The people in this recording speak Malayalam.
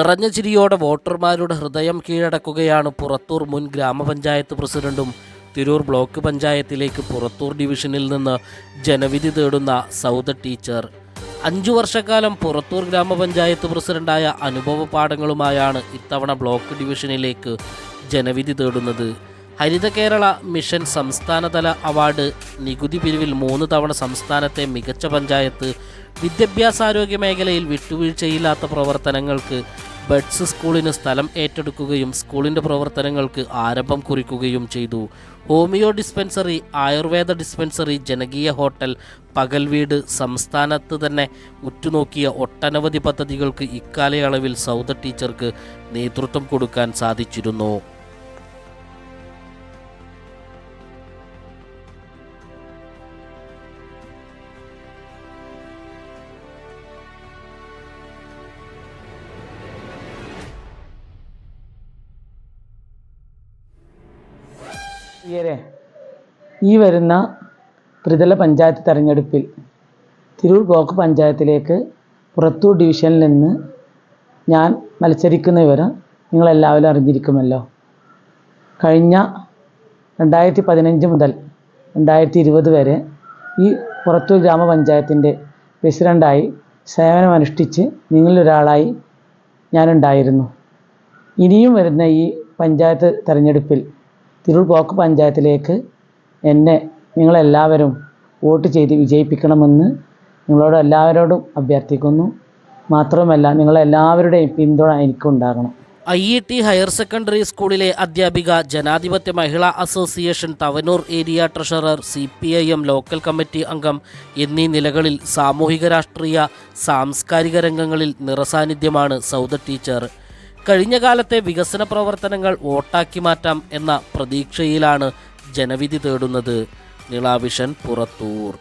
നിറഞ്ഞ ചിരിയോടെ വോട്ടർമാരുടെ ഹൃദയം കീഴടക്കുകയാണ് പുറത്തൂർ മുൻ ഗ്രാമപഞ്ചായത്ത് പ്രസിഡന്റും തിരൂർ ബ്ലോക്ക് പഞ്ചായത്തിലേക്ക് പുറത്തൂർ ഡിവിഷനിൽ നിന്ന് ജനവിധി തേടുന്ന സൗദ ടീച്ചർ. 5 വർഷക്കാലം പുറത്തൂർ ഗ്രാമപഞ്ചായത്ത് പ്രസിഡന്റായ അനുഭവ പാഠങ്ങളുമായാണ് ഇത്തവണ ബ്ലോക്ക് ഡിവിഷനിലേക്ക് ജനവിധി തേടുന്നത്. ഹരിത കേരള മിഷൻ സംസ്ഥാനതല അവാർഡ്, നികുതി പിരിവിൽ 3 തവണ സംസ്ഥാനത്തെ മികച്ച പഞ്ചായത്ത്, വിദ്യാഭ്യാസാരോഗ്യ മേഖലയിൽ വിട്ടുവീഴ്ചയില്ലാത്ത പ്രവർത്തനങ്ങൾക്ക് ബഡ്സ് സ്കൂളിന് സ്ഥലം ഏറ്റെടുക്കുകയും സ്കൂളിൻ്റെ പ്രവർത്തനങ്ങൾക്ക് ആരംഭം കുറിക്കുകയും ചെയ്തു. ഹോമിയോ ഡിസ്പെൻസറി, ആയുർവേദ ഡിസ്പെൻസറി, ജനകീയ ഹോട്ടൽ, പകൽ വീട്, സംസ്ഥാനത്ത് തന്നെ ഉറ്റുനോക്കിയ ഒട്ടനവധി പദ്ധതികൾക്ക് ഇക്കാലയളവിൽ സൗദ ടീച്ചർക്ക് നേതൃത്വം കൊടുക്കാൻ സാധിച്ചിരുന്നു. ഈ വരുന്ന ത്രിതല പഞ്ചായത്ത് തെരഞ്ഞെടുപ്പിൽ തിരൂർ ബ്ലോക്ക് പഞ്ചായത്തിലേക്ക് പുറത്തൂർ ഡിവിഷനിൽ നിന്ന് ഞാൻ മത്സരിക്കുന്ന വിവരം നിങ്ങളെല്ലാവരും അറിഞ്ഞിരിക്കുമല്ലോ. കഴിഞ്ഞ 2015 മുതൽ 2020 വരെ ഈ പുറത്തൂർ ഗ്രാമപഞ്ചായത്തിൻ്റെ പ്രസിഡൻ്റായി സേവനമനുഷ്ഠിച്ച് നിങ്ങളിലൊരാളായി ഞാനുണ്ടായിരുന്നു. ഇനിയും വരുന്ന ഈ പഞ്ചായത്ത് തെരഞ്ഞെടുപ്പിൽ തിരൂർ ബ്ലോക്ക് പഞ്ചായത്തിലേക്ക് എന്നെ നിങ്ങളെല്ലാവരും വോട്ട് ചെയ്ത് വിജയിപ്പിക്കണമെന്ന് നിങ്ങളോട് എല്ലാവരോടും അഭ്യർത്ഥിക്കുന്നു. മാത്രമല്ല, നിങ്ങളെല്ലാവരുടെയും പിന്തുണ എനിക്കുണ്ടാകണം. IET ഹയർ സെക്കൻഡറി സ്കൂളിലെ അധ്യാപിക, ജനാധിപത്യ മഹിളാ association Thavanur area treasurer, CPIM local committee അംഗം എന്നീ നിലകളിൽ സാമൂഹിക രാഷ്ട്രീയ സാംസ്കാരിക രംഗങ്ങളിൽ നിറസാന്നിധ്യമാണ് സൗദ ടീച്ചർ. കഴിഞ്ഞ കാലത്തെ വികസന പ്രവർത്തനങ്ങൾ വോട്ടാക്കി മാറ്റാം എന്ന പ്രതീക്ഷയിലാണ് ജനവിധി തേടുന്നത്. നിളാവിഷൻ, പുറത്തൂർ.